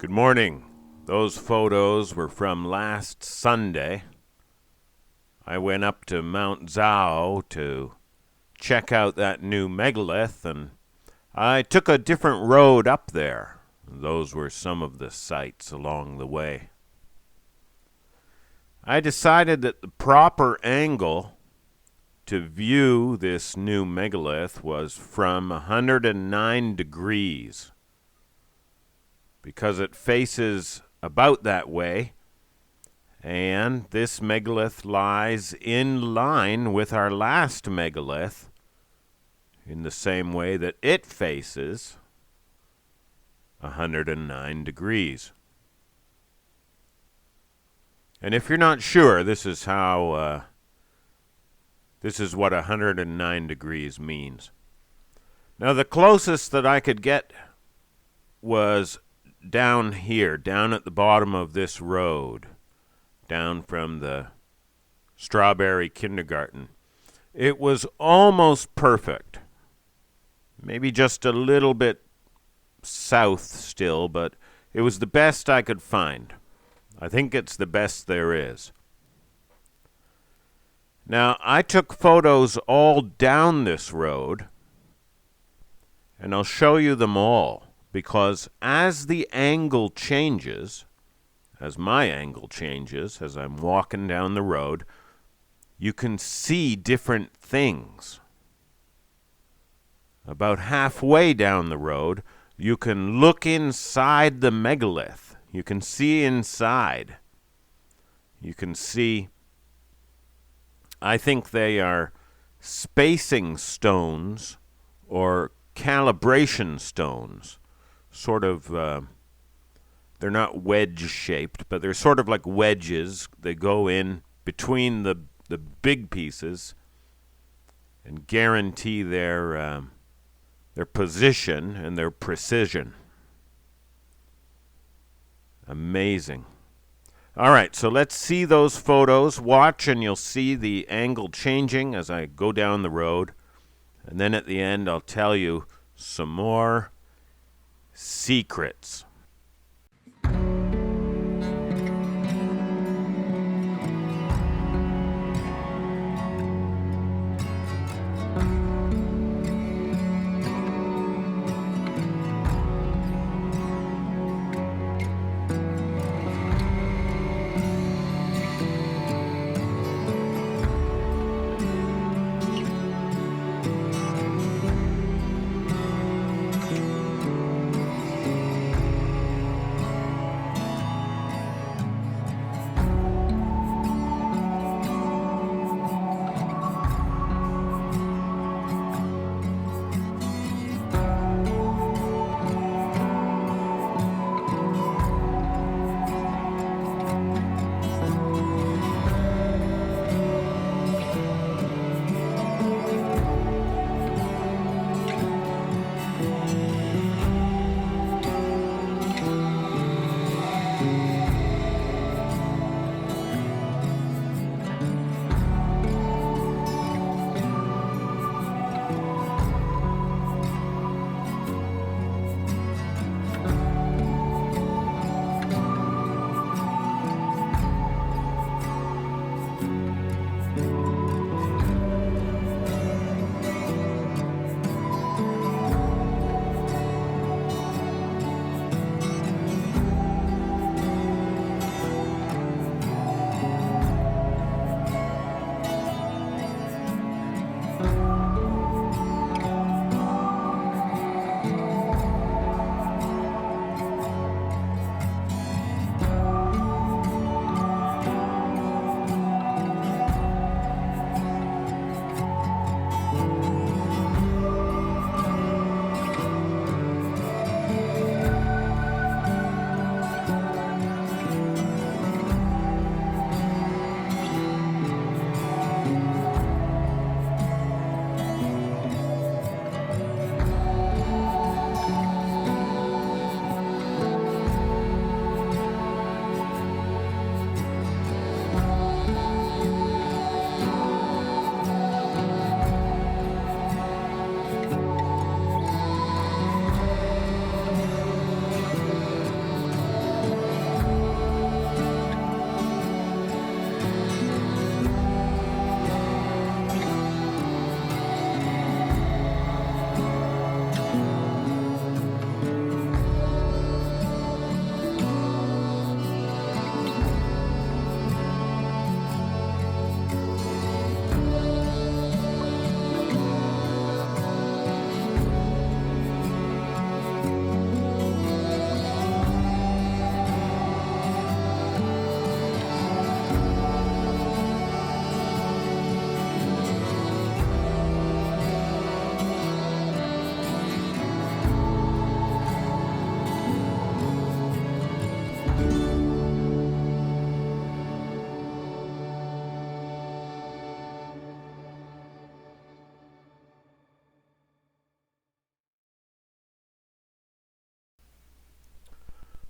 Good morning. Those photos were from last Sunday. I went up to Mount Zhao to check out that new megalith, and I took a different road up there. Those were some of the sights along the way. I decided that the proper angle to view this new megalith was from 109 degrees, because it faces about that way, and this megalith lies in line with our last megalith in the same way that it faces 109 degrees. And if you're not sure, this is what 109 degrees means. Now, the closest that I could get was down here, down at the bottom of this road, down from the Strawberry Kindergarten. It was almost perfect. Maybe just a little bit south still, but it was the best I could find. I think it's the best there is. Now, I took photos all down this road, and I'll show you them all, because as the angle changes, as my angle changes, as I'm walking down the road, you can see different things. About halfway down the road, you can look inside the megalith. You can see inside. You can see, I think they are spacing stones or calibration stones. Sort of, they're not wedge-shaped, but they're sort of like wedges. They go in between the big pieces and guarantee their position and their precision. Amazing. All right, so let's see those photos. Watch, and you'll see the angle changing as I go down the road. And then at the end, I'll tell you some more secrets.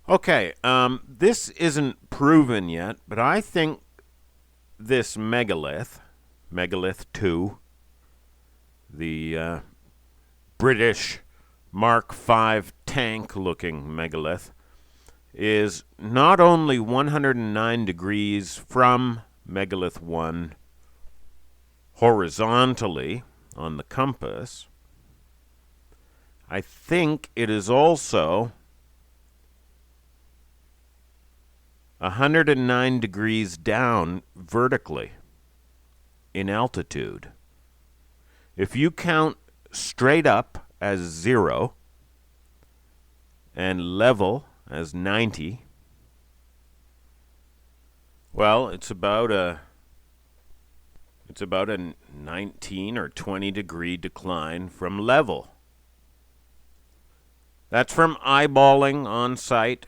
Okay, this isn't proven yet, but I think this Megalith, Megalith 2, the British Mark V tank-looking Megalith, is not only 109 degrees from Megalith 1 horizontally on the compass, I think it is also 109 degrees down vertically in altitude. If you count straight up as 0 and level as 90, well, it's about a 19 or 20 degree decline from level. That's from eyeballing on site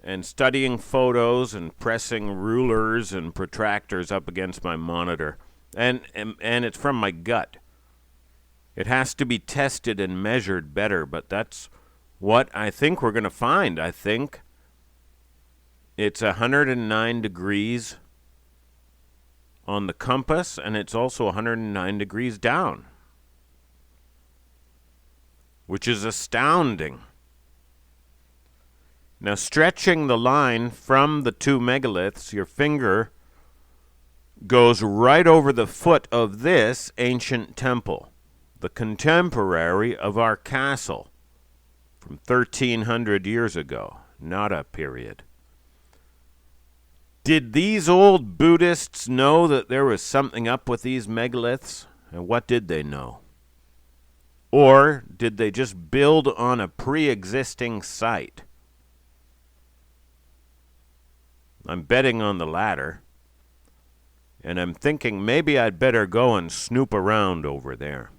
and studying photos and pressing rulers and protractors up against my monitor. And it's from my gut. It has to be tested and measured better, but that's what I think we're going to find. I think it's 109 degrees on the compass, and it's also 109 degrees down, which is astounding. Now, stretching the line from the two megaliths, your finger goes right over the foot of this ancient temple, the contemporary of our castle from 1,300 years ago, not a period. Did these old Buddhists know that there was something up with these megaliths? And what did they know? Or did they just build on a pre-existing site? I'm betting on the latter, and I'm thinking maybe I'd better go and snoop around over there.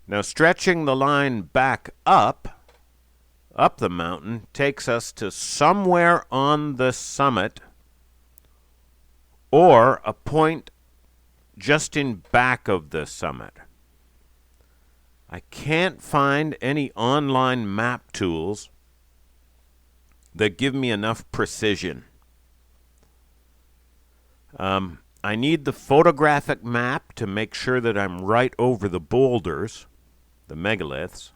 Now, stretching the line back up the mountain takes us to somewhere on the summit or a point just in back of the summit. I can't find any online map tools that give me enough precision. I need the photographic map to make sure that I'm right over the boulders, the megaliths.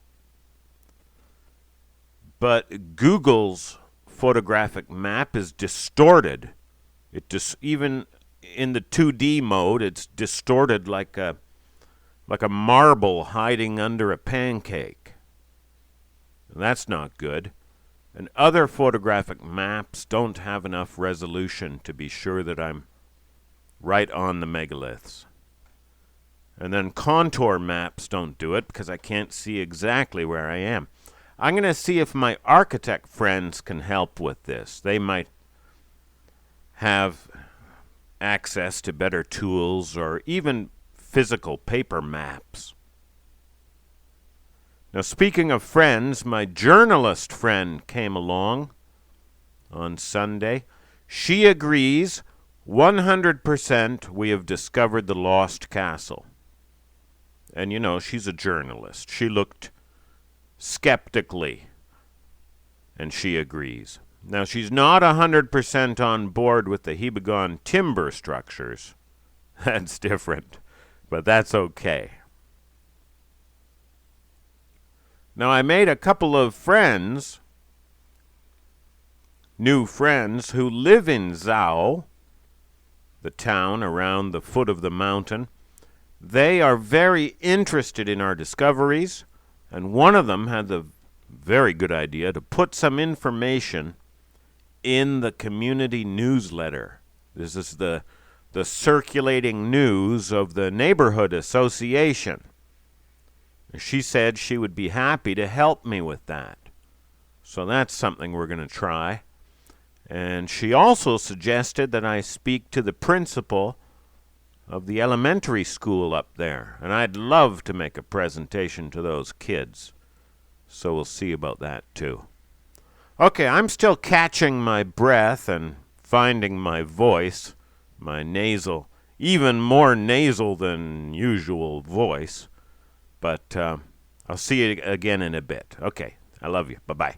But Google's photographic map is distorted. Even in the 2D mode, it's distorted like a marble hiding under a pancake. And that's not good. And other photographic maps don't have enough resolution to be sure that I'm right on the megaliths. And then contour maps don't do it because I can't see exactly where I am. I'm going to see if my architect friends can help with this. They might have access to better tools or even physical paper maps. Now, speaking of friends, my journalist friend came along on Sunday. She agrees 100% we have discovered the lost castle. And, you know, she's a journalist. She looked skeptically, and she agrees. Now, she's not 100% on board with the Hebegon timber structures. That's different, but that's okay. Now, I made a couple of friends, new friends, who live in Zhao, the town around the foot of the mountain. They are very interested in our discoveries, and one of them had the very good idea to put some information in the community newsletter. This is the circulating news of the neighborhood association. She said she would be happy to help me with that. So that's something we're going to try. And she also suggested that I speak to the principal of the elementary school up there. And I'd love to make a presentation to those kids. So we'll see about that too. Okay, I'm still catching my breath and finding my voice, my nasal, even more nasal than usual voice. But I'll see you again in a bit. Okay, I love you. Bye-bye.